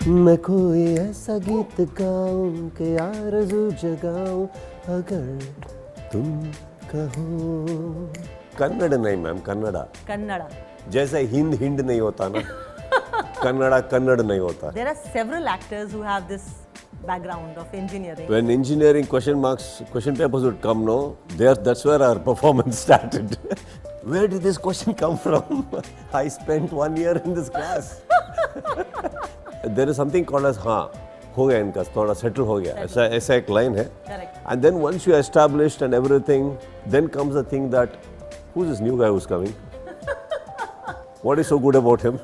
मैं कोई ऐसा गीत गाऊं कि आरज़ू जगाऊं अगर तुम कहो। कन्नड़ नहीं मैम, कन्नड़ा। Kannada. जैसे हिंद हिंद नहीं होता ना, कन्नड़ा कन्नड़ नहीं होता. There are several actors who have this background of engineering. When engineering question papers would come, no, that's where our performance started. Where did this question come from? I spent 1 year in this class. There is something called as हाँ, हो गया इनका, थोड़ा settle हो गया, ऐसा एक line है. Correct. And then once you are established and everything, then comes the thing that, who's this new guy who's coming? What is so good about him?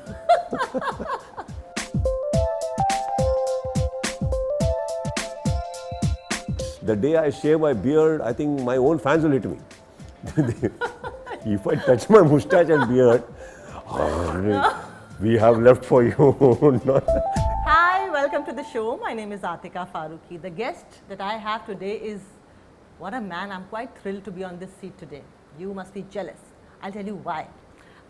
The day I shave my beard, I think my own fans will hit me. If I touch my mustache and beard, we have left for you. Hi, welcome to the show. My name is Atika Farooqui. The guest that I have today is, what a man. I'm quite thrilled to be on this seat today. You must be jealous. I'll tell you why.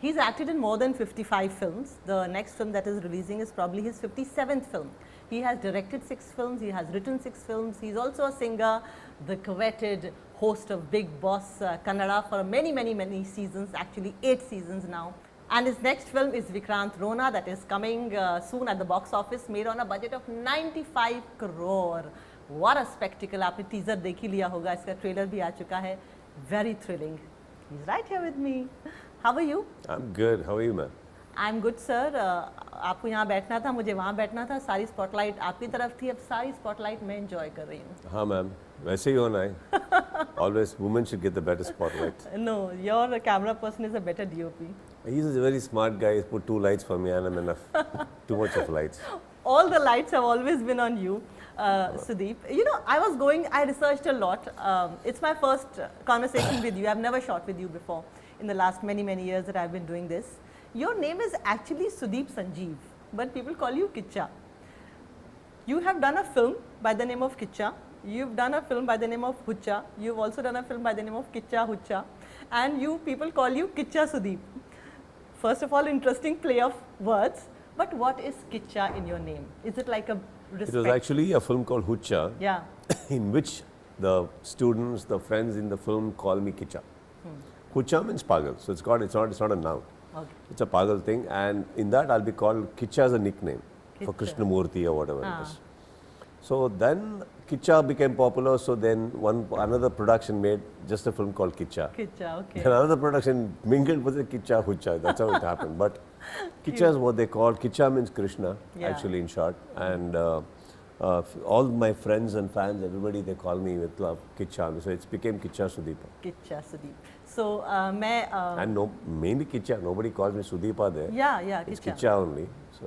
He's acted in more than 55 films. The next film that is releasing is probably his 57th film. He has directed 6 films, he has written 6 films. He's also a singer, the coveted host of Big Boss Kannada for many seasons, actually 8 seasons now. And his next film is Vikrant Rona, that is coming soon at the box office, made on a budget of 95 crore. What a spectacle. आपने teaser देख ही लिया होगा, इसका trailer भी आ चुका है. Very thrilling. He's right here with me. How are you? I'm good. How are you, man? I'm good, sir. आपको यहाँ बैठना था, मुझे वहाँ बैठना था. सारी स्पॉटलाइट आपकी तरफ थी, अब सारी स्पॉटलाइट मैं एंजॉय कर रही हूँ. हाँ मैम, वैसे ही होना है. Always women should get the better spotlight. No, your camera person is a better DOP. He's a very smart guy. He's put 2 lights for me and I'm enough. Too much of lights. All the lights have always been on you, Sudeep. You know, I researched a lot. It's my first conversation with you. I've never shot with you before in the last many years that I've been doing this. Your name is actually Sudeep Sanjeev, but people call you Kiccha. You have done a film by the name of Kiccha. You've done a film by the name of Hucha. You've also done a film by the name of Kiccha Hucha. And people call you Kiccha Sudeep. First of all, interesting play of words. But what is Kiccha in your name? Is it like a respect? It was actually a film called Hucha, yeah. in which the students, the friends in the film call me Kiccha. Hucha means pagal, so it's not a noun. Okay. It's a pagal thing, and in that I'll be called Kiccha as a nickname for Kiccha. Krishnamurti or whatever it is. So then Kiccha became popular, so then another production made just a film called Kiccha. Kiccha, okay. Then another production mingled with the Kiccha Hucha, that's how it happened. But Kiccha is what they call, Kiccha means Krishna, actually in short. And all my friends and fans, everybody, they call me with love Kiccha, so it became Kiccha Sudeep. Kiccha Sudeep. So, and mainly Kiccha, nobody calls me Sudeepa there. Yeah, It's Kiccha. Kiccha only. So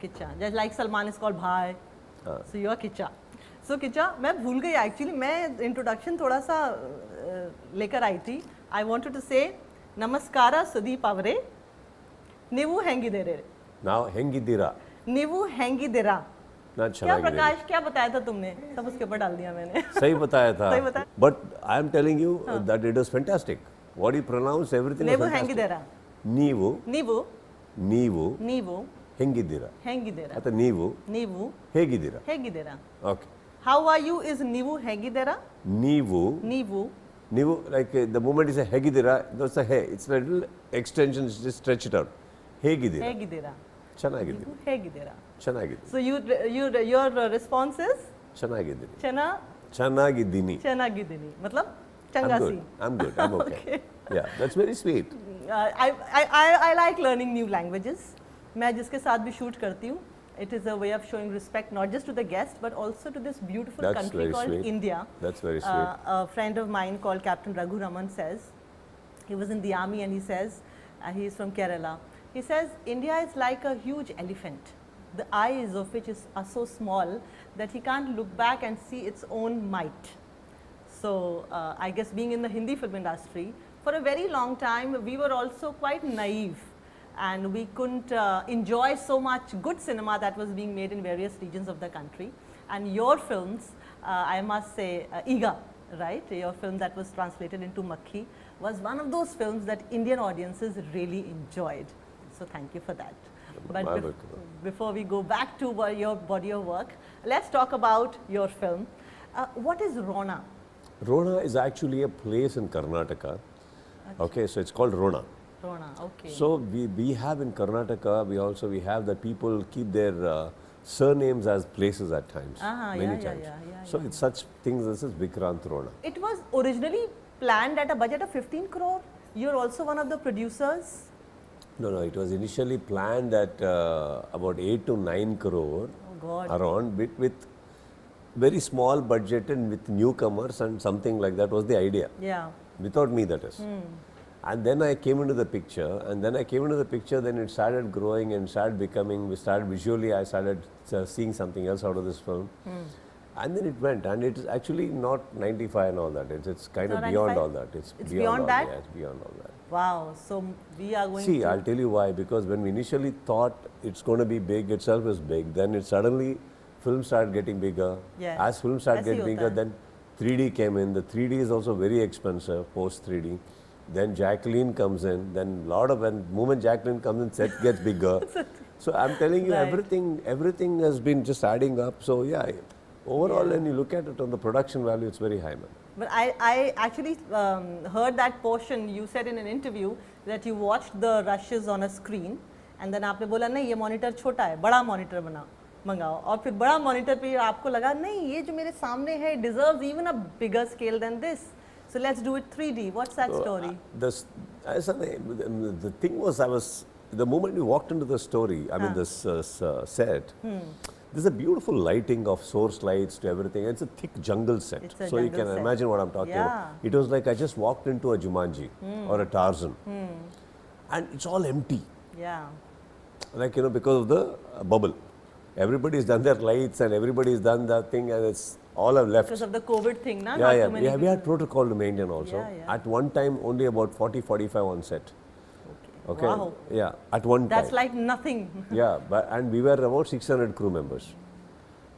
Kiccha. Just like Salman is called Bhai. So you are Kiccha. So Kiccha, मैं भूल गई actually. मैं introduction थोड़ा सा लेकर आई थी. I wanted to say Namaskara Sudeep avare. Nivu hengidere. Now hengidira. Nivu hengidera. ना क्या प्रकाश क्या बताया था तुमने? सब उसके ऊपर डाल दिया मैंने. सही बताया था. सही बताया. But I am telling you that it was fantastic. What you pronounce, everything is fantastic. Nivu Nivu. hengidera. Nivu. Hengidira. Hengidera. Ata Nivu. Hegidira. Hegidera. Okay. How are you is Nivu hegidera? Nivu, like the moment you say Hegidira, that's a he. It's a little extension, just stretch it out. Hegidira. Chanagidira. Hegidera. Chanagidira. So your response is? Chanagidira. Chanagidini. मतलब चंगासी. I'm good. I'm okay. Yeah, that's very sweet. I like learning new languages. मैं जिसके साथ भी shoot करती हूँ. It is a way of showing respect not just to the guest but also to this beautiful country called India. That's very sweet. A friend of mine called Captain Raghu Raman says, he was in the army and he says, he is from Kerala. He says, India is like a huge elephant. The eyes of which are so small that he can't look back and see its own might. So I guess being in the Hindi film industry, for a very long time we were also quite naive. And we couldn't enjoy so much good cinema that was being made in various regions of the country. And your films, I must say, Iga, right? Your film that was translated into Makhi was one of those films that Indian audiences really enjoyed. So thank you for that. But My work. before we go back to your body of work, let's talk about your film. What is Rona? Rona is actually a place in Karnataka. Okay, so it's called Rona. Rona, okay. So we have in Karnataka, we have that people keep their surnames as places at times, many times. So it's such things. This is Vikrant Rona. It was originally planned at a budget of 15 crore. You're also one of the producers. No, it was initially planned at about 8 to 9 crore around, with very small budget and with newcomers and something like that was the idea. Yeah. Without me, that is. And then I came into the picture, then it started growing and started becoming, I started seeing something else out of this film. And then it went, and it is actually not 95 and all that. It's kind of beyond all that. It's beyond that? Yeah, it's beyond all that. Wow. So we are going See, I'll tell you why. Because when we initially thought it's going to be big, itself is big. Then it suddenly, films started getting bigger. Yeah. As films started getting bigger, then 3D came in. The 3D is also very expensive, post 3D. Then Jacqueline comes in. Then moment Jacqueline comes in, set gets bigger. So I'm telling you, everything has been just adding up. So yeah, overall, when you look at it on the production value, it's very high, man. But I actually heard that portion. You said in an interview that you watched the rushes on a screen, and then आपने बोला नहीं ये monitor छोटा है, बड़ा monitor मंगाओ, और फिर बड़ा monitor पे आपको लगा नहीं ये जो मेरे सामने है deserves even a bigger scale than this. So let's do it 3D. What's that story? The thing was, the moment we walked into the story, this set, there's a beautiful lighting of source lights to everything. It's a thick jungle set. So you can imagine what I'm talking about. It was like I just walked into a Jumanji or a Tarzan. And it's all empty. Yeah. Like, because of the bubble. Everybody's done their lights and everybody's done that thing, and it's all have left. Because of the COVID thing, na? We had protocol to maintain also. At one time, only about 40-45 on set. Okay. Wow. Yeah, at one time. That's like nothing. Yeah, and we were about 600 crew members.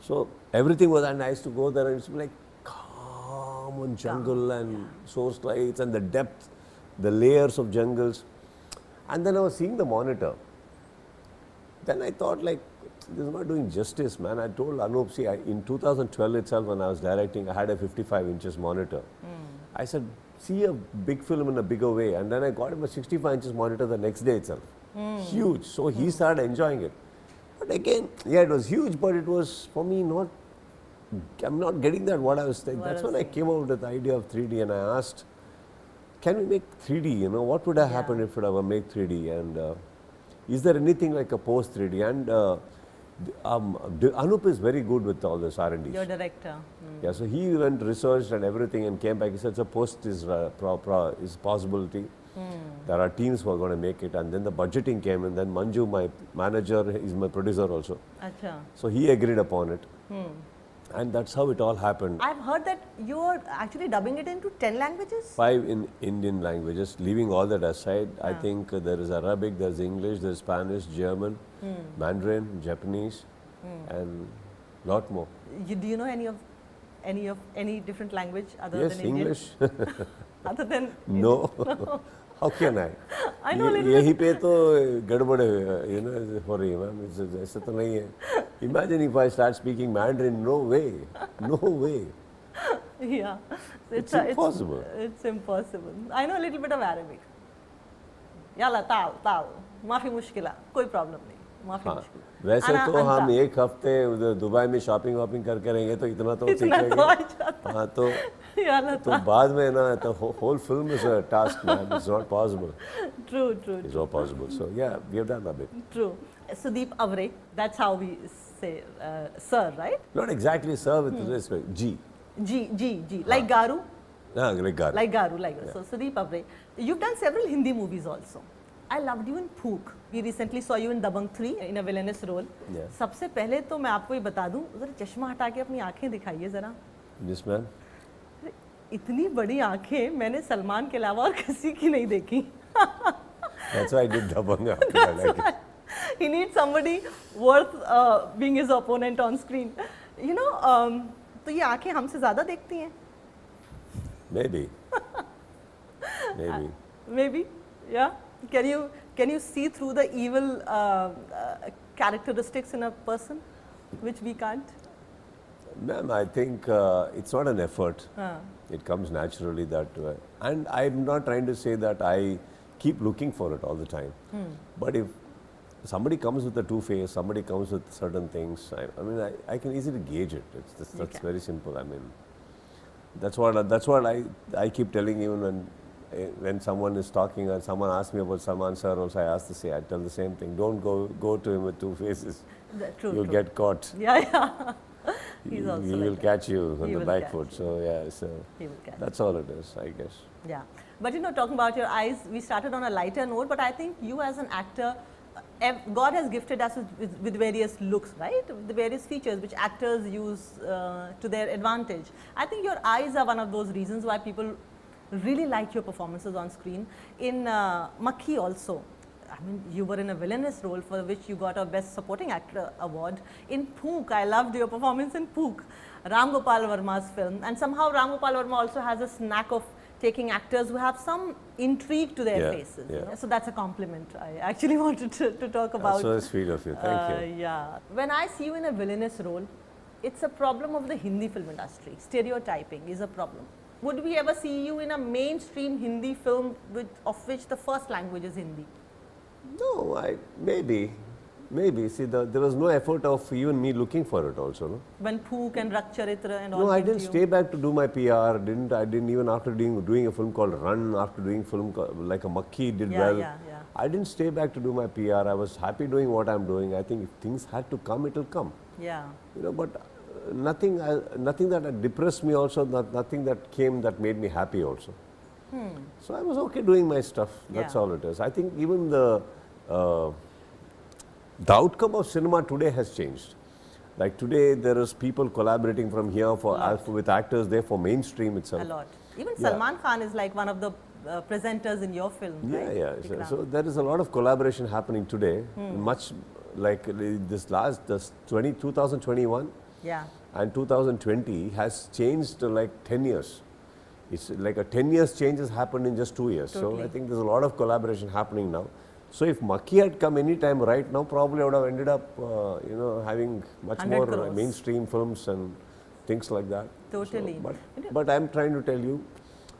So everything was, and I used to go there and it's like calm and jungle and source lights and the depth, the layers of jungles. And then I was seeing the monitor. Then I thought, like, this is not doing justice, man. I told Anup, see, in 2012 itself, when I was directing, I had a 55 inches monitor. I said, see a big film in a bigger way. And then I got him a 65 inches monitor the next day itself. Huge. So he started enjoying it. But again, it was huge, but it was, for me, I'm not getting that what I was thinking. That's when I came out with the idea of 3D, and I asked, can we make 3D? What would have happened if we would have made 3D? And is there anything like a post 3D? And Anup is very good with all this R&D. Your director. Yeah, so he went, researched and everything and came back. He said, so post is possibility. There are teams who are going to make it. And then the budgeting came, and then Manju, my manager, is my producer also. Achha. So he agreed upon it. And that's how it all happened. I've heard that you're actually dubbing it into 10 languages? 5 in Indian languages. Leaving all that aside, I think there is Arabic, there's English, there's Spanish, German, Mandarin, Japanese, and lot more. Do you know any different language other than Indian? English. Other than No. How can I? I know a little यहीं पे तो गड़बड़ हो रही है ma'am. ऐसा तो नहीं है. Imagine if I start speaking Mandarin. No way. Yeah. It's impossible. It's impossible. I know a little bit of Arabic. Yalla tal. माफी मुश्किल है. कोई problem नहीं. माफी मुश्किल. वैसे तो हम एक हफ्ते उधर दुबई में शॉपिंग करके रहेंगे तो इतना तो सीखेंगे. हाँ तो बाद में ना the whole film is a task, man. It's not possible. True. It's not possible. So yeah, we have done a bit. True. Sudeep Avre, that's how we say sir, right? Not exactly sir with respect. G. Like Garu? Like Garu. Yeah. So Sudeep Avre, you've done several Hindi movies also. I loved you in Phook. We recently saw you in Dabang 3 in a villainous role. Yeah. सबसे पहले तो मैं आपको ये बता दूं, जरा चश्मा हटा के अपनी आंखें दिखाइए जरा. Yes, ma'am. इतनी बड़ी आंखें मैंने सलमान के अलावा और किसी की नहीं देखी. That's why I did Dabang after that. He needs somebody worth being his opponent on screen. तो ये आंखें हमसे ज़्यादा देखती हैं. Maybe. Maybe, yeah. Can you Can you see through the evil characteristics in a person, which we can't? Ma'am, I think it's not an effort. It comes naturally that way. And I'm not trying to say that I keep looking for it all the time. But if somebody comes with a two-face, somebody comes with certain things, I can easily gauge it. That's very simple. I mean, that's what I keep telling even when someone is talking and someone asks me about Salman sir also, I tell the same thing. Don't go to him with two faces. You'll get caught. Yeah. He will catch you on the back foot. So that's all it is, I guess. Yeah. But talking about your eyes, we started on a lighter note, but I think you as an actor, God has gifted us with various looks, right? The various features which actors use to their advantage. I think your eyes are one of those reasons why people really like your performances on screen. In Makhi also, I mean, you were in a villainous role for which you got a Best Supporting Actor award. In Phook, I loved your performance in Phook, Ram Gopal Verma's film. And somehow Ram Gopal Verma also has a knack of taking actors who have some intrigue to their faces. So that's a compliment I actually wanted to talk about. That's so sweet of you. Thank you. Yeah. When I see you in a villainous role, it's a problem of the Hindi film industry. Stereotyping is a problem. Would we ever see you in a mainstream Hindi film of which the first language is Hindi? No, maybe. See, there was no effort of even me looking for it also. No? When Phook and Rak Charitra and all. No, I didn't stay back to do my PR. I didn't even after doing a film called Run, after doing film like a Makhi did well. I didn't stay back to do my PR. I was happy doing what I'm doing. I think if things had to come, it'll come. Yeah. But nothing that depressed me also. Nothing that came that made me happy also. So I was okay doing my stuff. That's all it is. I think even the outcome of cinema today has changed. Like today, there is people collaborating from here with actors there for mainstream itself. A lot. Even Salman Khan is like one of the presenters in your film, right? Yeah. So there is a lot of collaboration happening today. Much like this 2021 and 2020 has changed like 10 years. It's like a 10 years change has happened in just 2 years. Totally. So I think there's a lot of collaboration happening now. So if Makhi had come any time right now, probably I would have ended up, having much more mainstream films and things like that. Totally. So, but I'm trying to tell you,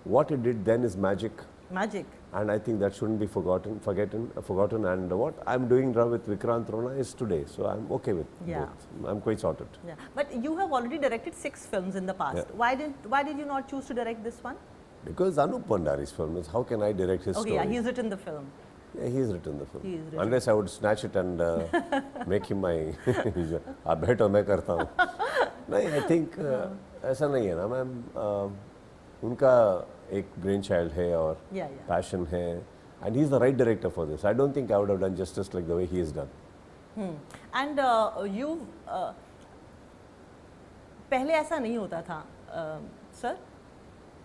what it did then is magic. Magic. And I think that shouldn't be forgotten. And what I'm doing now with Vikrant Rona is today. So I'm okay with both. I'm quite sorted. Yeah. But you have already directed 6 films in the past. Why did you not choose to direct this one? Because Anup Bandari's film is, how can I direct his story? Okay, yeah, he's written the film. Yeah, he's written the film. Unless I would snatch it and make him my ab beto मैं करता हूँ. नहीं, I think ऐसा नहीं है ना ma'am. उनका एक brain child है और passion है, and he's the right director for this. I don't think I would have done justice like the way he has done. And you पहले ऐसा नहीं होता था, सर.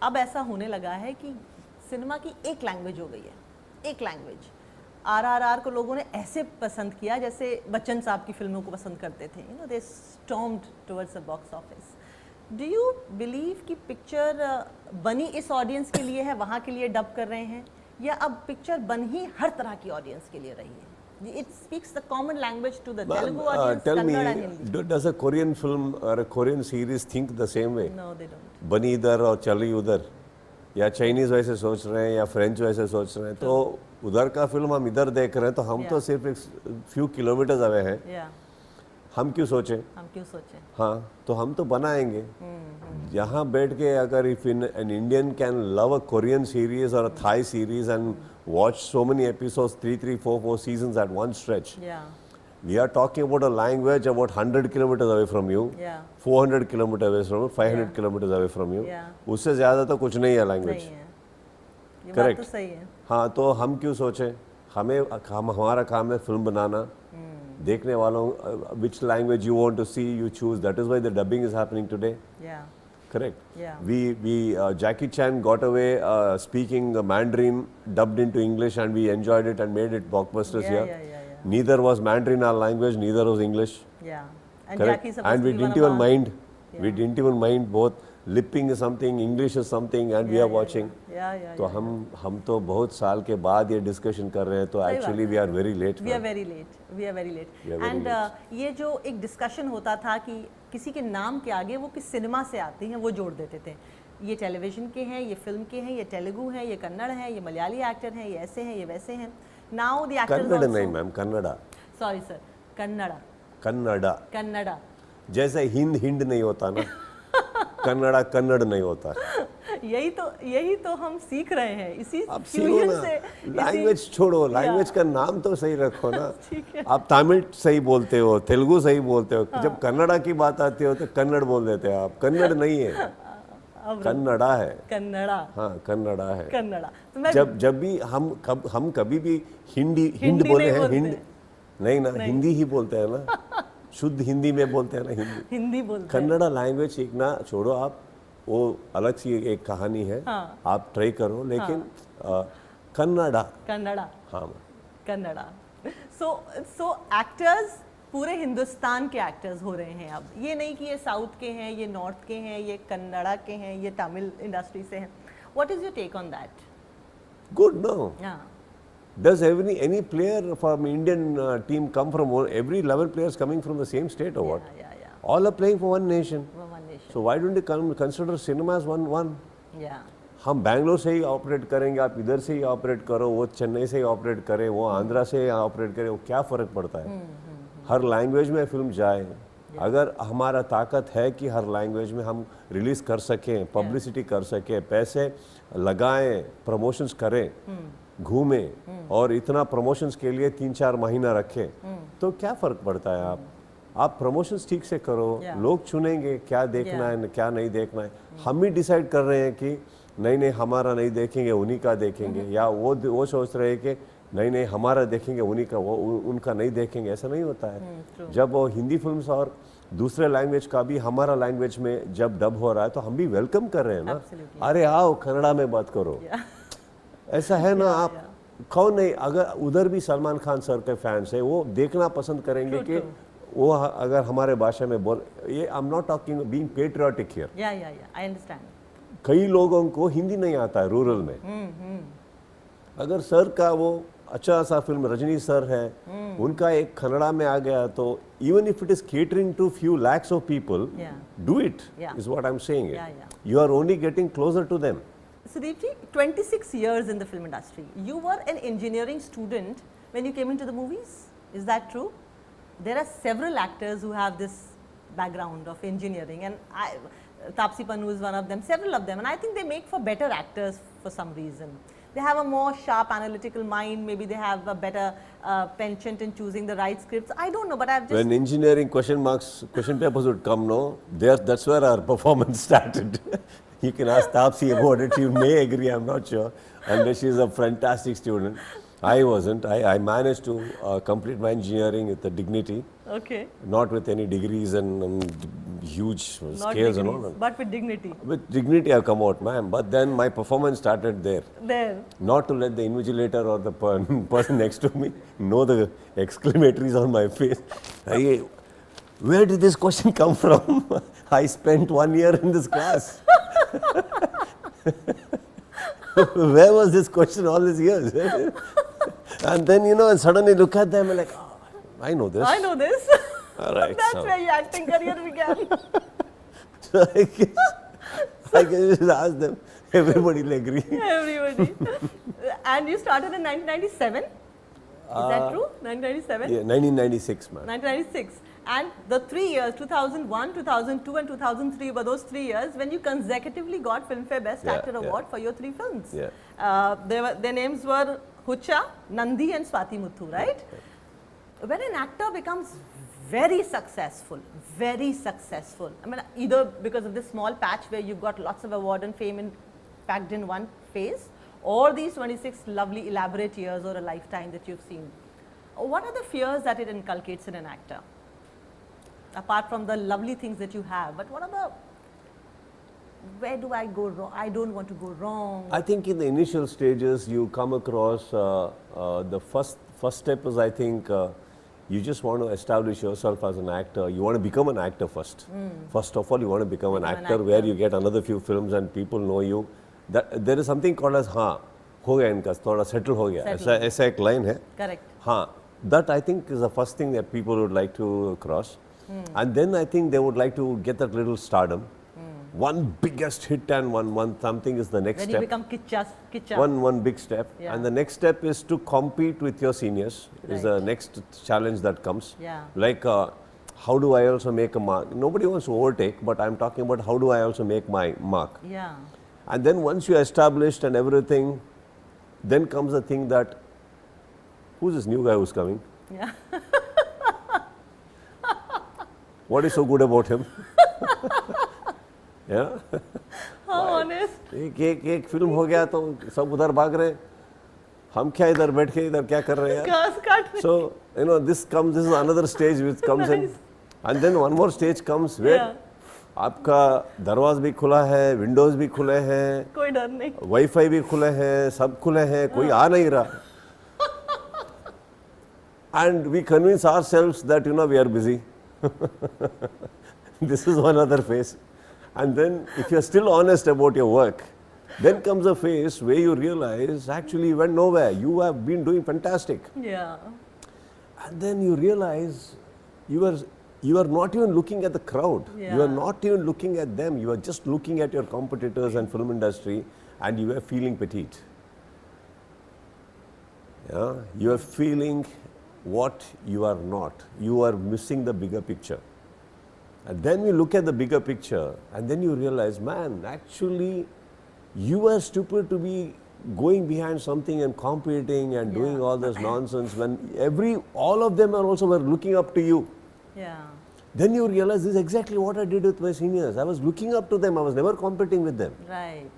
अब ऐसा होने लगा है कि सिनेमा की एक लैंग्वेज हो गई है, एक लैंग्वेज. RRR को लोगों ने ऐसे पसंद किया जैसे बच्चन साहब की फिल्मों को पसंद करते थे. They stormed towards the box office. Do you believe कि पिक्चर बनी इस ऑडियंस के लिए है, वहाँ के लिए डब कर रहे हैं, या अब पिक्चर बन ही हर तरह की ऑडियंस के लिए रही है? It speaks the common language to the Telugu audience, Kannada and Hindi. Does a Korean film or a Korean series think the same way? No, they don't. बनी इधर और चली उधर, या चाइनीज वैसे सोच रहे हैं या फ्रेंच वैसे सोच रहे हैं, तो उधर का फिल्म हम इधर देख रहे हैं, तो हम तो सिर्फ एक फ्यू किलोमीटर्स अवे हैं. हम क्यों सोचें? हाँ, तो हम तो बनाएंगे. यहाँ बैठ के अगर if an Indian can love a Korean series or a Thai series and watch so many episodes, 3, 4 seasons at one stretch. We are talking about a language about 100 kilometers away from you, 400 kilometers away from you, 500 kilometers away from you. उससे ज़्यादा तो कुछ नहीं है language. Correct. हाँ, तो हम क्यों सोचें? हमारा काम है फिल्म बनाना. देखने वालों, which language you want to see, you choose. That is why the dubbing is happening today. Correct. Jackie Chan got away speaking Mandarin, dubbed into English, and we enjoyed it and made it blockbusters here. Neither was Mandarin our language, neither was English. And correct. And we didn't even mind. We didn't even mind both. lipping is something, English is something, and we are watching. तो हम तो बहुत साल के बाद ये discussion कर रहे हैं, तो actually we are very late. We are very late and ये जो एक डिस्कशन होता था कि किसी के नाम के आगे वो किस सिनेमा से आते हैं वो जोड़ देते थे. ये टेलीविजन के हैं, ये फिल्म के हैं, ये तेलुगु हैं, ये कन्नड़ हैं, ये मलयाली एक्टर हैं, ये ऐसे हैं, ये वैसे हैं. नाउ द एक्टर्स कन्नड़ नहीं ma'am, Kannada. Sorry sir, Kannada. Kannada जैसे हिंद नहीं होता ना. कन्नड़ा कन्नड़ नहीं होता. यही तो हम सीख रहे हैं. इसी आप सीखो ना, लैंग्वेज छोड़ो, लैंग्वेज का नाम तो सही रखो ना. आप तमिल सही बोलते हो, तेलुगु सही बोलते हो, जब कन्नड़ा की बात आती हो तो कन्नड़ बोल देते हो आप. कन्नड़ नहीं है, कन्नड़ा है. हाँ, कन्नड़ा है. तो जब भी हम कभी भी हिंद बोले हैं, हिंद नहीं ना, हिंदी ही बोलते हैं ना. शुद्ध हिंदी में बोलते हैं ना, हिंदी बोलते हैं. कन्नड़ा लैंग्वेज सीखना छोड़ो आप, वो अलग सी एक कहानी है. आप ट्राई करो, लेकिन कन्नड़ा. हाँ, कन्नड़ा. सो एक्टर्स पूरे हिंदुस्तान के एक्टर्स हो रहे हैं अब. ये नहीं कि ये साउथ के हैं, ये नॉर्थ के हैं, ये कन्नड़ा के हैं, ये तमिल इंडस्ट्री से हैं. What is your take on that? Good. No, does any player from Indian team come from every 11 players coming from the same state or what? All are playing for one nation. So why don't you consider cinema as one? हम बैंगलोर से ही operate करेंगे, आप इधर से ही operate करो, वो चेन्नई से ही operate करे, वो आंध्रा से ऑपरेट करे, वो क्या फ़र्क पड़ता है? हर लैंग्वेज में फिल्म जाए. अगर हमारा ताकत है कि हर लैंग्वेज में हम रिलीज़ कर सकें, पब्लिसिटी कर सकें, पैसे लगाएं, प्रमोशंस करें, घूमें, और इतना प्रमोशंस के लिए 3-4 महीना रखें, तो क्या फ़र्क पड़ता है? आप प्रमोशंस ठीक से करो. लोग चुनेंगे क्या देखना है, क्या नहीं देखना है. हम ही डिसाइड कर रहे हैं कि नहीं हमारा नहीं देखेंगे, उन्हीं का देखेंगे, या वो सोच रहे हैं कि नहीं हमारा देखेंगे, उन्हीं का उनका नहीं देखेंगे. ऐसा नहीं होता है. जब वो हिंदी फिल्म्स और दूसरे लैंग्वेज का भी हमारा लैंग्वेज में जब डब हो रहा है, तो हम भी वेलकम कर रहे हैं ना. अरे आओ कन्नड़ा में बात करो. ऐसा है ना. आप कौन नहीं, अगर उधर भी सलमान खान सर के फैंस है, वो देखना पसंद करेंगे कि वो अगर हमारे भाषा में बोल. ये I am not talking being patriotic here. I understand. कई लोगों को हिंदी नहीं आता है रूरल में. अगर सर का वो अच्छा सा फिल्म रजनी सर है, उनका एक कन्नड़ा में आ गया, तो even if it is catering to few lakhs of people, do it, is what I'm saying. You are only getting closer to them. Sudeep ji, 26 years in the film industry. You were an engineering student when you came into the movies. Is that true? There are several actors who have this background of engineering, and Taapsee Pannu is one of them, several of them, and I think they make for better actors for some reason. They have a more sharp analytical mind, maybe they have a better penchant in choosing the right scripts. I don't know, but I've just... When engineering question papers would come, no, that's where our performance started. You can ask Taapsee about it, she may agree, I'm not sure. And she's a fantastic student. I wasn't. I managed to complete my engineering with a dignity. Okay. Not with any degrees and huge scales and all. But with dignity. With dignity I've come out, ma'am. But then my performance started there. Not to let the invigilator or the person next to me know the exclamatories on my face. Where did this question come from? I spent 1 year in this class. Where was this question all these years? And then, and suddenly look at them and like, oh, I know this. All right. That's where your acting career began. So I can just ask them. Everybody will agree. Everybody. And you started in 1997? Is that true? 1997? Yeah, 1996, man. 1996. And the 3 years, 2001, 2002 and 2003 were those 3 years when you consecutively got Filmfare Best Actor Award for your 3 films. Their names were Hucha, Nandi and Swati Muthu, right? When an actor becomes very successful, I mean, either because of this small patch where you've got lots of award and fame packed in one phase, or these 26 lovely elaborate years or a lifetime that you've seen, what are the fears that it inculcates in an actor? Apart from the lovely things that you have, but what are the, where do I go wrong? I don't want to go wrong. I think in the initial stages you come across, the first step is, I think, you just want to establish yourself as an actor. You want to become an actor first. First of all, you want to become an actor where you get another few films and people know you. That there is something called as हाँ हो गया इनका थोड़ा settle हो गया ऐसा एक line है. Correct. हाँ, that I think is the first thing that people would like to cross. And then I think they would like to get that little stardom. One biggest hit and one something is the next When step. you become Kiccha. One big step. Yeah. And the next step is to compete with your seniors is the next challenge that comes. Yeah. Like how do I also make a mark? Nobody wants to overtake, but I'm talking about how do I also make my mark. Yeah. And then once you're established and everything, then comes the thing that, who's this new guy who's coming? Yeah. What is so good about him? Yeah? How honest. एक film हो गया तो सब उधर भाग रहे, हम क्या इधर बैठ के इधर क्या कर रहे हैं यार? So you know this is another stage which comes in, and then one more stage comes where आपका दरवाज़ भी खुला है, विंडोज़ भी खुले हैं, कोई डर नहीं, वाईफाई भी खुले हैं, सब खुले हैं, कोई आ नहीं रहा. And we convince ourselves that we are busy. This is one other phase. And then if you're still honest about your work, then comes a phase where you realize actually you went nowhere. You have been doing fantastic. Yeah. And then you realize you are not even looking at the crowd. Yeah. You are not even looking at them. You are just looking at your competitors and film industry, and you are feeling petite. Yeah? You are feeling what you are not. You are missing the bigger picture. And then you look at the bigger picture and then you realize, man, actually you are stupid to be going behind something and competing and doing all this nonsense when all of them were looking up to you. Yeah. Then you realize this is exactly what I did with my seniors. I was looking up to them. I was never competing with them. Right.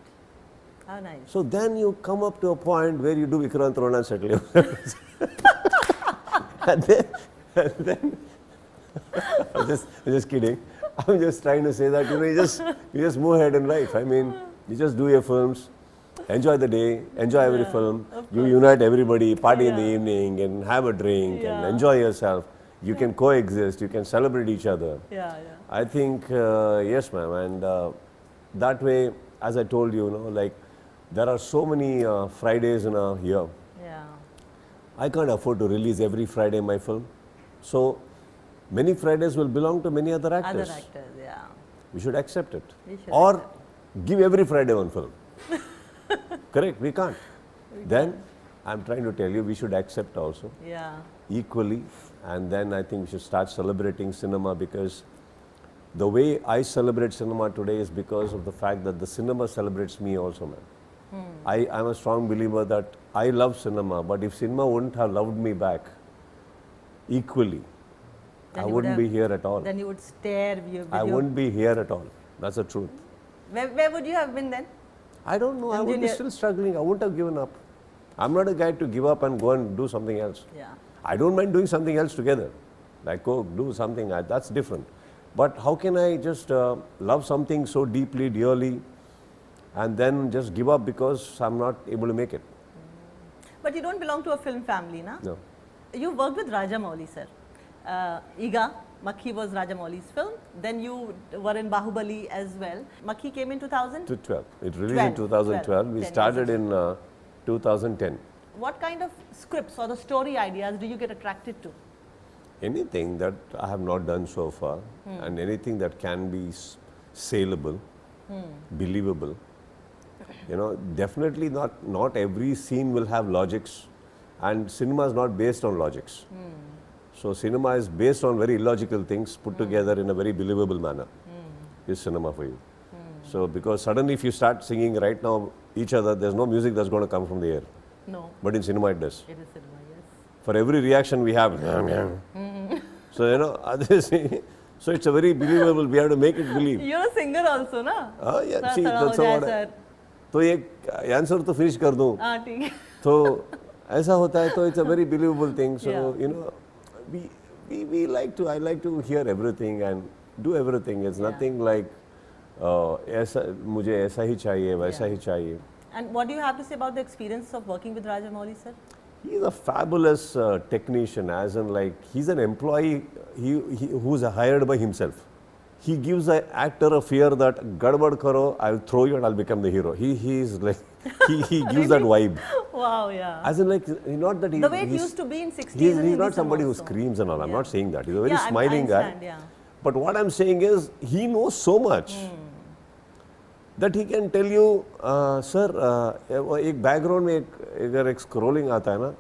How nice. So then you come up to a point where you do Vikrant Rona and settle. And then I'm just kidding. I'm just trying to say that you just move ahead in life. I mean, you just do your films, enjoy the day, enjoy every film. You unite everybody, party in the evening, and have a drink and enjoy yourself. You can coexist. You can celebrate each other. Yeah. I think yes, ma'am. And that way, as I told you, like there are so many Fridays in a year. Yeah. I can't afford to release every Friday my film. So many Fridays will belong to many other actors. Other actors, yeah. We should accept it. We should or accept. Give every Friday one film. Correct? We can't. Then I'm trying to tell you we should accept also. Yeah. Equally. And then I think we should start celebrating cinema, because the way I celebrate cinema today is because of the fact that the cinema celebrates me also, man. I'm a strong believer that I love cinema, but if cinema wouldn't have loved me back equally, Then I you wouldn't be here at all. Then you would stare. I wouldn't be here at all. That's the truth. Where would you have been then? I don't know. I would be still struggling. I wouldn't have given up. I'm not a guy to give up and go and do something else. Yeah. I don't mind doing something else together. Like go do something, that's different. But how can I just love something so deeply, dearly, and then just give up because I'm not able to make it? But you don't belong to a film family, na? No. You worked with Rajamouli, sir. Iga, Makhi was Rajamouli's film. Then you were in Bahubali as well. Makhi came in 2000? 12. It released in 2012. We started in 2010. What kind of scripts or the story ideas do you get attracted to? Anything that I have not done so far, and anything that can be saleable, believable. Definitely not every scene will have logics, and cinema is not based on logics. So cinema is based on very illogical things put together in a very believable manner. Is cinema for you. So because suddenly if you start singing right now each other, there's no music that's going to come from the air. No. But in cinema it does. It is cinema, yes. For every reaction we have. So so it's a very believable. We have to make it believe. You're a singer also, na? Oh yeah. See, that's what. तो ये answer तो finish कर दूं. हाँ ठीक है. तो ऐसा होता है तो it's a very believable thing. So we like to. I like to hear everything and do everything. It's nothing like ऐसा मुझे ऐसा ही चाहिए वैसा ही चाहिए. And what do you have to say about the experience of working with Rajamouli, sir? He's a fabulous technician, as in like he's an employee who's hired by himself. He gives the actor a fear that gadbad karo, I'll throw you and I'll become the hero. He's like he gives that vibe. Wow, yeah. As in like not that The way it used to be in 60s. he's not somebody who screams and all. I'm not saying that. He's a very smiling guy. Yeah. But what I'm saying is he knows so much that he can tell you, sir, एक background में अगर एक scrolling आता है ना,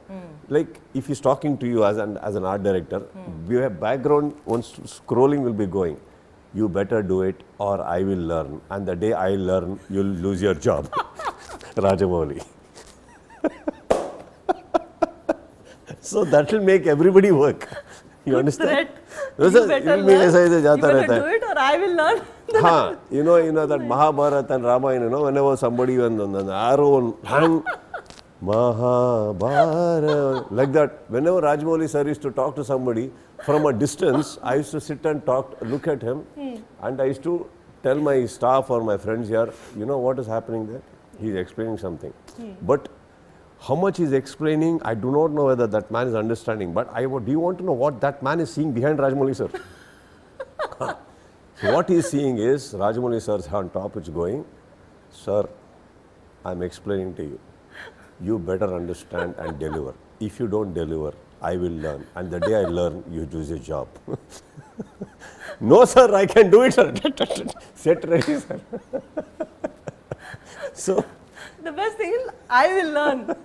like if he's talking to you as an art director, we have background once scrolling will be going. You better do it or I will learn. And the day I learn, you'll lose your job. Rajamouli. So that will make everybody work. You understand? You better learn. You better do it or I will learn. Haan, you know that Mahabharata and Ramayana, whenever somebody went on an arrow and hang, Mahabharata, like that. Whenever Rajamouli sir used to talk to somebody from a distance, I used to sit and look at him, and I used to tell my staff or my friends here, you know what is happening there? He's explaining something. But how much he's explaining, I do not know whether that man is understanding. But do you want to know what that man is seeing behind Rajamouli sir? So what he's seeing is Rajamouli sir's on top, it's going, sir, I'm explaining to you. You better understand and deliver. If you don't deliver, I will learn. And the day I learn, you lose your job. No, sir, I can do it, sir. Set ready, sir. So the best thing is, I will learn.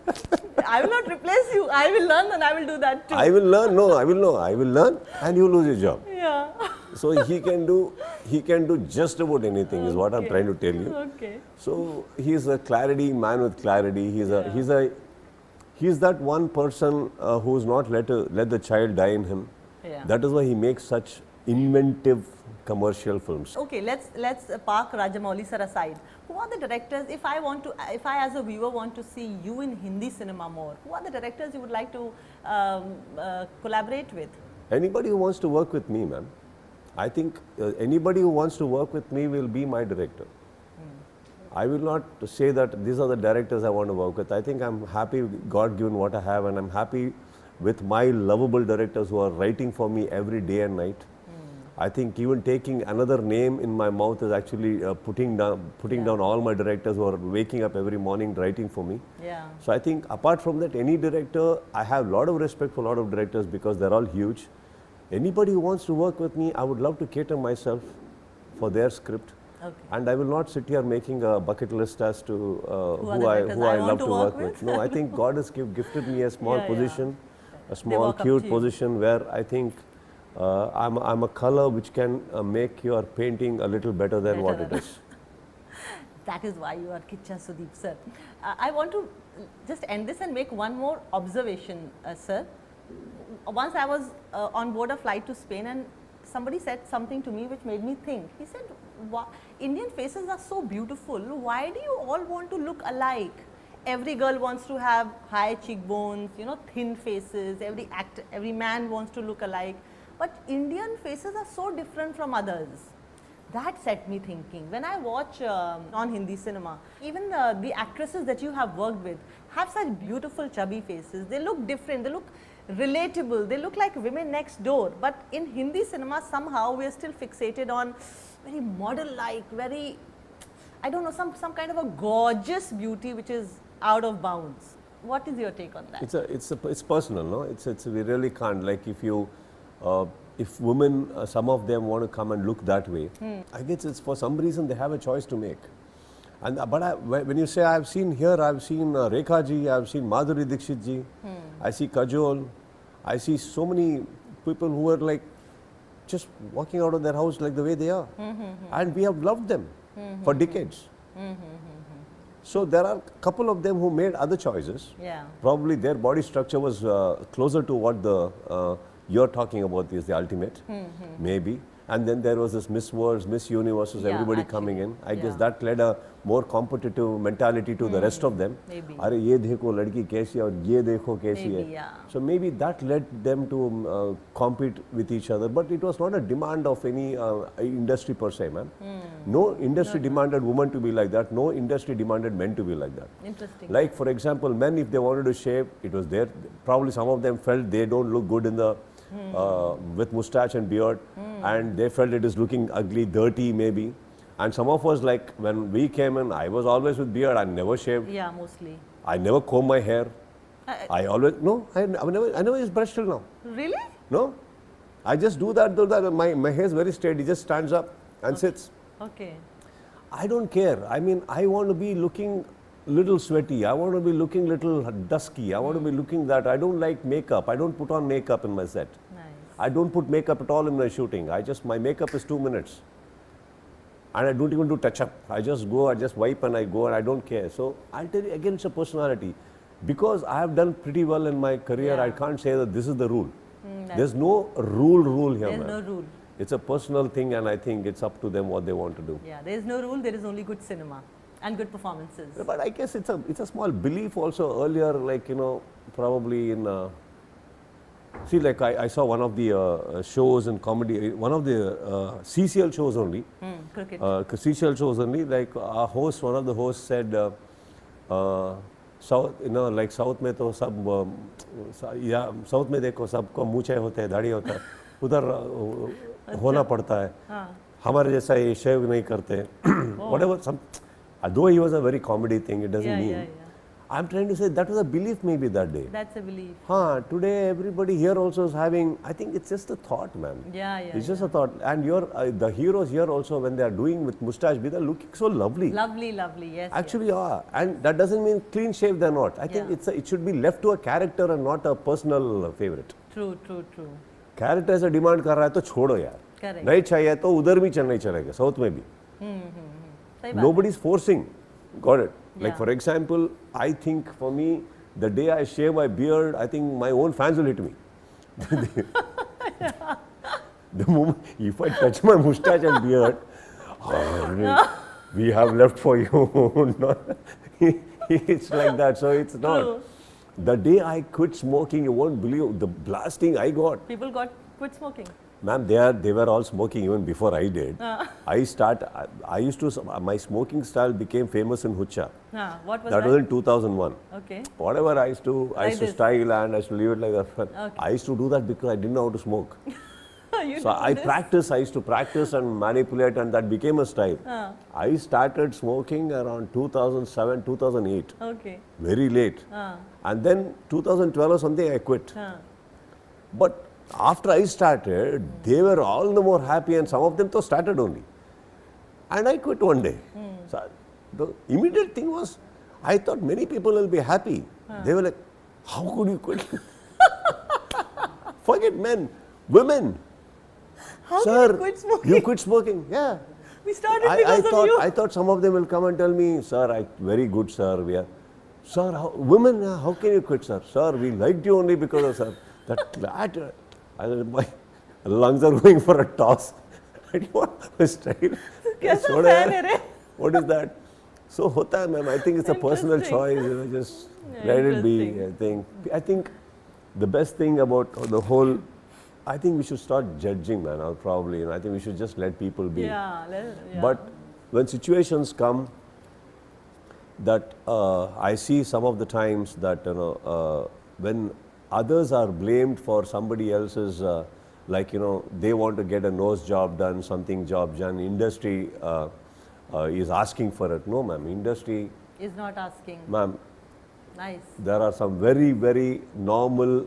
I will not replace you. I will learn and I will do that too. I will learn. No, I will know. I will learn and you lose your job. Yeah. So he can do just about anything is what I'm trying to tell you. Okay. So he's a clarity man with clarity. He's that one person who's not let the child die in him. Yeah. That is why he makes such inventive commercial films. Okay, let's park Rajamouli sir aside. Who are the directors? If I as a viewer want to see you in Hindi cinema more, who are the directors you would like to collaborate with? Anybody who wants to work with me, ma'am. I think anybody who wants to work with me will be my director. I will not say that these are the directors I want to work with. I think I'm happy, God given what I have, and I'm happy with my lovable directors who are writing for me every day and night. I think even taking another name in my mouth is actually putting down all my directors who are waking up every morning writing for me. Yeah. So I think apart from that, any director, I have a lot of respect for a lot of directors because they're all huge. Anybody who wants to work with me, I would love to cater myself for their script. Okay. And I will not sit here making a bucket list as to who I love to work with. No, I think God has gifted me a small position, a small cute position where I think I'm a color which can make your painting a little better than what it is. That is why you are Kiccha Sudeep, sir. I want to just end this and make one more observation, sir. Once I was on board a flight to Spain and somebody said something to me which made me think. He said, Indian faces are so beautiful, why do you all want to look alike? Every girl wants to have high cheekbones, thin faces, every man wants to look alike. But Indian faces are so different from others. That set me thinking. When I watch on Hindi cinema, even the actresses that you have worked with have such beautiful chubby faces. They look different, they look relatable, they look like women next door. But in Hindi cinema, somehow we are still fixated on very model-like, very, I don't know, some kind of a gorgeous beauty which is out of bounds. What is your take on that? It's personal, no? We really can't. Like if women, some of them want to come and look that way, I guess it's for some reason they have a choice to make. But when you say I've seen Rekha ji, I've seen Madhuri Dixit ji, I see Kajol, I see so many people who are like just walking out of their house like the way they are. And we have loved them for decades. So there are a couple of them who made other choices. Yeah. Probably their body structure was closer to what you're talking about is the ultimate, maybe. And then there was this Miss Worlds, Miss Universes, everybody coming in. I guess that led a more competitive mentality to the rest of them. Maybe. अरे ये देखो लड़की कैसी है और ये देखो कैसी Maybe, है. yeah. So maybe that led them to compete with each other. But it was not a demand of any industry per se, ma'am. No industry demanded women to be like that. No industry demanded men to be like that. Interesting. Like for example, men, if they wanted to shave, it was there. Probably some of them felt they don't look good in the with mustache and beard, and they felt it is looking ugly, dirty maybe. And some of us, like when we came in, I was always with beard. I never shaved. Yeah, mostly. I never comb my hair. I always I never use brush till now. Really? No, I just do that. My hair is very straight. It just stands up and sits. Okay. I don't care. I mean, I want to be looking little sweaty. I want to be looking little dusky. I want to be looking that. I don't like makeup. I don't put on makeup in my set. Nice. I don't put makeup at all in my shooting. My makeup is 2 minutes. And I don't even do touch-up. I just go, I just wipe and I go and I don't care. So I'll tell you again, it's a personality. Because I have done pretty well in my career, Yeah. I can't say that this is the rule. That's There's no rule here, There's ma'am. no rule. It's a personal thing and I think it's up to them what they want to do. Yeah, there is no rule. There is only good cinema and good performances. But I guess it's a small belief also earlier, like, you know, probably in... see, like I saw one of the shows in comedy, one of the CCL shows only. Cricket. CCL shows only, like our host, one of the hosts said, South, you know, like South में तो सब या South में देखो सबको मूछे होते हैं, दाढ़ी होता है, उधर होना पड़ता है. हमारे जैसा ये शेव नहीं करते. Whatever, though he was a very comedy thing, it doesn't mean. Yeah. I'm trying to say that was a belief maybe that day. That's a belief. Today everybody here also is having, I think it's just a thought, man. Yeah. It's just a thought. And the heroes here also, when they are doing with mustache, they're looking so lovely. Lovely, yes. Actually, yeah. And that doesn't mean clean shave they're not. I think it should be left to a character and not a personal favorite. True. Character ऐसा demand कर रहा है तो छोड़ो यार. Correct. नहीं चाहिए तो उधर भी नहीं चलेगा, South में भी. सही बात है. Nobody's forcing. Got it. Like Yeah. for example, I think for me, the day I shave my beard, I think my own fans will hit me. The moment, if I touch my mustache and beard, we have left for you. It's like that, so it's not. True. The day I quit smoking, you won't believe the blasting I got. People quit smoking. Ma'am, they were all smoking even before I did. I used to, my smoking style became famous in Hucha. What was That was in 2001. Okay. Whatever I used to this. style and I used to leave it like that. Okay. I used to do that because I didn't know how to smoke. You So do I this? used to practice and manipulate, and that became a style. I started smoking around 2007, 2008. Okay. Very late. And then 2012 or something I quit. But after I started, they were all the more happy, and some of them though started only. And I quit one day. So the immediate thing was, I thought many people will be happy. They were like, how could you quit? Forget men, women. How Sir, can you quit smoking? you quit smoking? Yeah. We started because of you. I thought some of them will come and tell me, sir, very good, sir. Sir, women, how can you quit, sir? Sir, we liked you only because of, sir. My lungs are going for a toss. I don't want to style. कैसा fan है रे? What is that? So hota hai, ma'am. I think it's a personal choice. You know, just let it be. I think the best thing about the whole, I think we should start judging, man. Probably, I think we should just let people be. Yeah. But when situations come, that I see some of the times that when others are blamed for somebody else's, they want to get a nose job done, something job done. Industry is asking for it. No, ma'am. Industry is not asking. Ma'am. Nice. There are some very, very normal,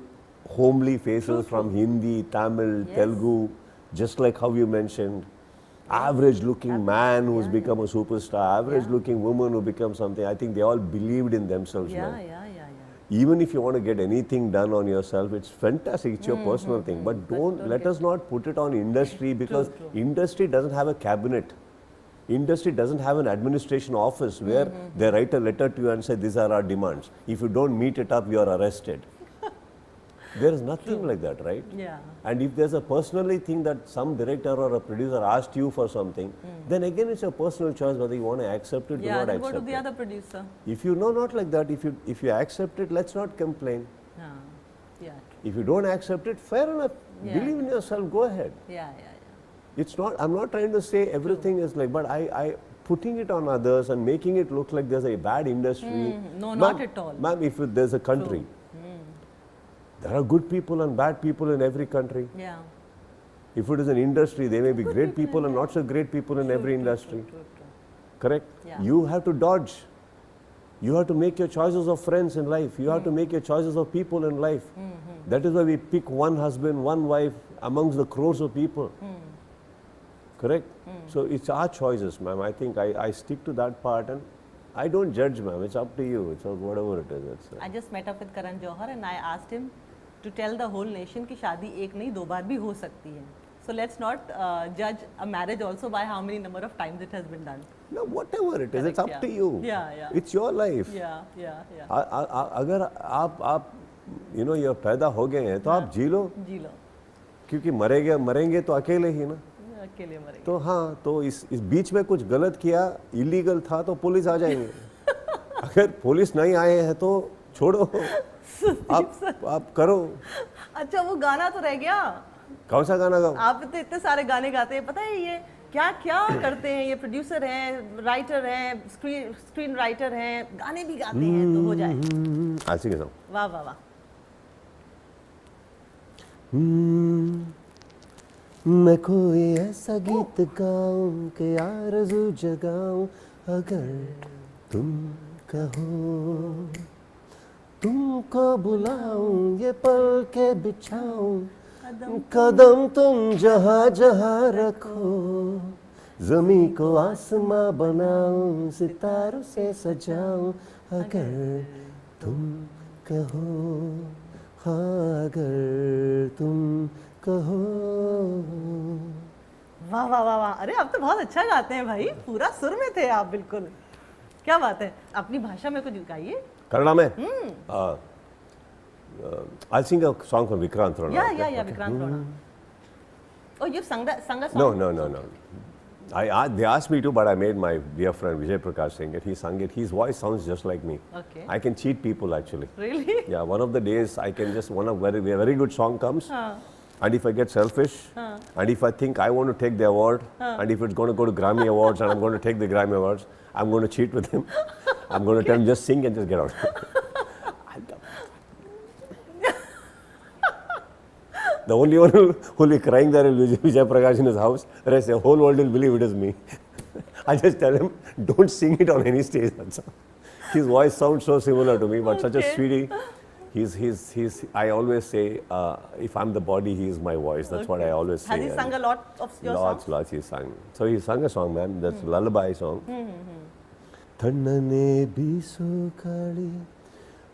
homely faces from Hindi, Tamil, Telugu, just like how you mentioned. Average looking man who's become a superstar, average looking woman who becomes something. I think they all believed in themselves. Yeah. Even if you want to get anything done on yourself, it's fantastic. It's your personal thing. But let us not put it on industry, because industry doesn't have a cabinet. Industry doesn't have an administration office where they write a letter to you and say, these are our demands. If you don't meet it up, you are arrested. There is nothing like that, right? Yeah. And if there's a personally thing that some director or a producer asked you for something, then again it's your personal choice whether you want to accept it or Yeah, not then go accept to the it. other producer. If you know not like that, if you accept it, let's not complain. Yeah. Yeah. If you don't accept it, fair enough. Yeah. Believe in yourself, go ahead. Yeah. It's not, I'm not trying to say everything is like, but I putting it on others and making it look like there's a bad industry. No, not at all. Ma'am, if there's a country, there are good people and bad people in every country. Yeah. If it is an industry, there may be Good great people people in and not so great people in every industry. True. Correct? Yeah. You have to dodge. You have to make your choices of friends in life. You have to make your choices of people in life. That is why we pick one husband, one wife amongst the crores of people. Correct? So it's our choices, ma'am. I think I stick to that part, and I don't judge, ma'am. It's up to you. It's whatever it is. I just met up with Karan Johar and I asked him to tell the whole nation कि शादी एक नहीं दो बार भी हो सकती है. So let's not judge a marriage also by how many number of times it has been done. No, whatever it is, it's Correct, up to you. Yeah. It's your life. Yeah. अगर आप ये पैदा हो गए हैं तो आप जी लो, क्योंकि मरेंगे तो अकेले ही ना. अकेले मरेंगे. तो हाँ, तो इस बीच में कुछ गलत किया, इलीगल था तो पुलिस आ जाएंगे. अगर पुलिस नहीं आए हैं तो छोड़ो, आप करो. अच्छा, वो गाना तो रह गया. कौन सा गाना गाओ? आप तो इतने सारे गाने गाते हैं, पता है ये क्या करते हैं. ये प्रोड्यूसर हैं, राइटर हैं, स्क्रीन राइटर हैं, गाने भी गाते हैं, तो हो जाए. आज के सॉन्ग. वाह. मैं कोई ऐसा गीत गाऊं कि आरज़ू जगाऊं, अगर तुम कहो तुमको बुलाऊं, ये पल के बिछाऊं, कदम तुम जहाँ जहाँ रखो, ज़मीं को आसमां बनाऊं, सितारों से सजाऊं, अगर तुम कहो, हाँ अगर तुम कहो. वाह. अरे आप तो बहुत अच्छा गाते हैं भाई, पूरा सुर में थे आप बिल्कुल. क्या बात है. अपनी भाषा में कुछ गाइए. कन्नड़ा में? I'll sing a song from Vikrant Rona. Yeah, Vikrant Rona. Oh, you've sung a song? No. They asked me to, but I made my dear friend Vijay Prakash sing it. He sung it. His voice sounds just like me. Okay. I can cheat people actually. Really? Yeah, one of the days I can just, a very good song comes, and if I get selfish, and if I think I want to take the award, and if it's going to go to Grammy Awards and I'm going to take the Grammy Awards, I'm going to cheat with him. I'm going to tell him just sing and just get out. The only one who will be crying there is Vijay Prakash in his house. The rest, the whole world will believe it is me. I just tell him, don't sing it on any stage. That's all. His voice sounds so similar to me, but such a sweetie. I always say, if I'm the body, he is my voice. That's what I always say. Has he sung a lot of your songs? Lots he sang. So he sang a song, man. That's a lullaby song. Thannane biso kali,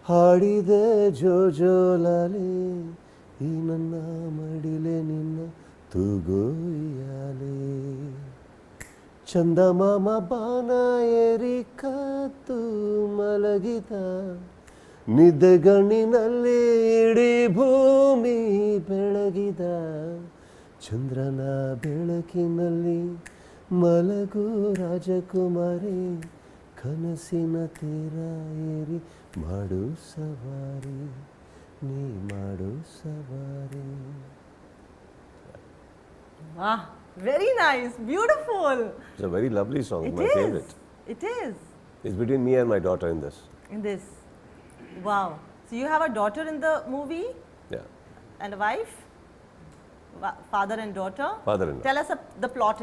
haadide jojo lale, ಈ ನನ್ನ ಮಡಿಲೆ ನಿನ್ನ ತೂಗೋಯ್ಯಾಲೆ, ಚಂದಮಾಮ ಬಾನ ಏರಿ ಕತ್ತು ಮಲಗಿದ, ನಿದ್ದೆಗಣ್ಣಿನಲ್ಲಿ ಇಡೀ ಭೂಮಿ ಬೆಳಗಿದ, ಚಂದ್ರನ ಬೆಳಕಿನಲ್ಲಿ ಮಲಗು ರಾಜಕುಮಾರಿ, ಕನಸಿನ ತೀರ ಏರಿ ಮಾಡು ಸವಾರಿ, ನೀ ಮಾಡು ಸವಾರಿ. Wow, very nice, beautiful. It's a very lovely song, It my is. favorite. It is. It's between me and my daughter in this. In this. Wow. So you have a daughter in the movie? Yeah. And a wife? Father and daughter? Father-in-law. Tell us the plot.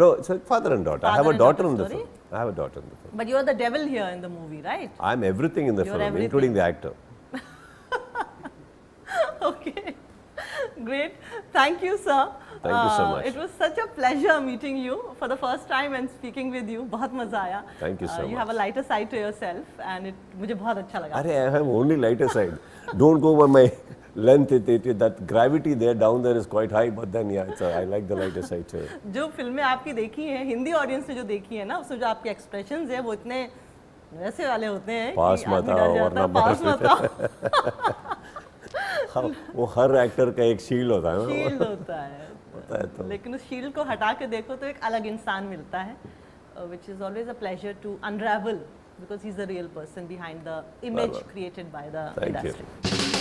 No, it's like father and daughter. I have a daughter in the story? film. I have a daughter in the film. But you're the devil here in the movie, right? I'm everything in the You're film, everything. including the actor. Okay. Great. Thank you, sir. Thank you so much. It was such a pleasure meeting you for the first time and speaking with you. बहुत मजा आया. Thank you so much. You have a lighter side to yourself and मुझे बहुत अच्छा लगा. I have only lighter side. Don't go by my length. That gravity there down there is quite high, but then yeah, I like the lighter side too. जो फिल्में आपकी देखी हैं, Hindi audience ने जो देखी है ना, उसमें जो आपके एक्सप्रेशंस है वो इतने वैसे वाले होते हैं पास कि मत आदमी डर आओ, जाता है. वरना पास मत आओ. वो हर एक्टर का एक शील्ड होता है ना। शील्ड होता है, तो लेकिन उस शील्ड को हटा के देखो तो एक अलग इंसान मिलता है, which is always a pleasure to unravel because he's the real person behind the image created by the Thank you. industry.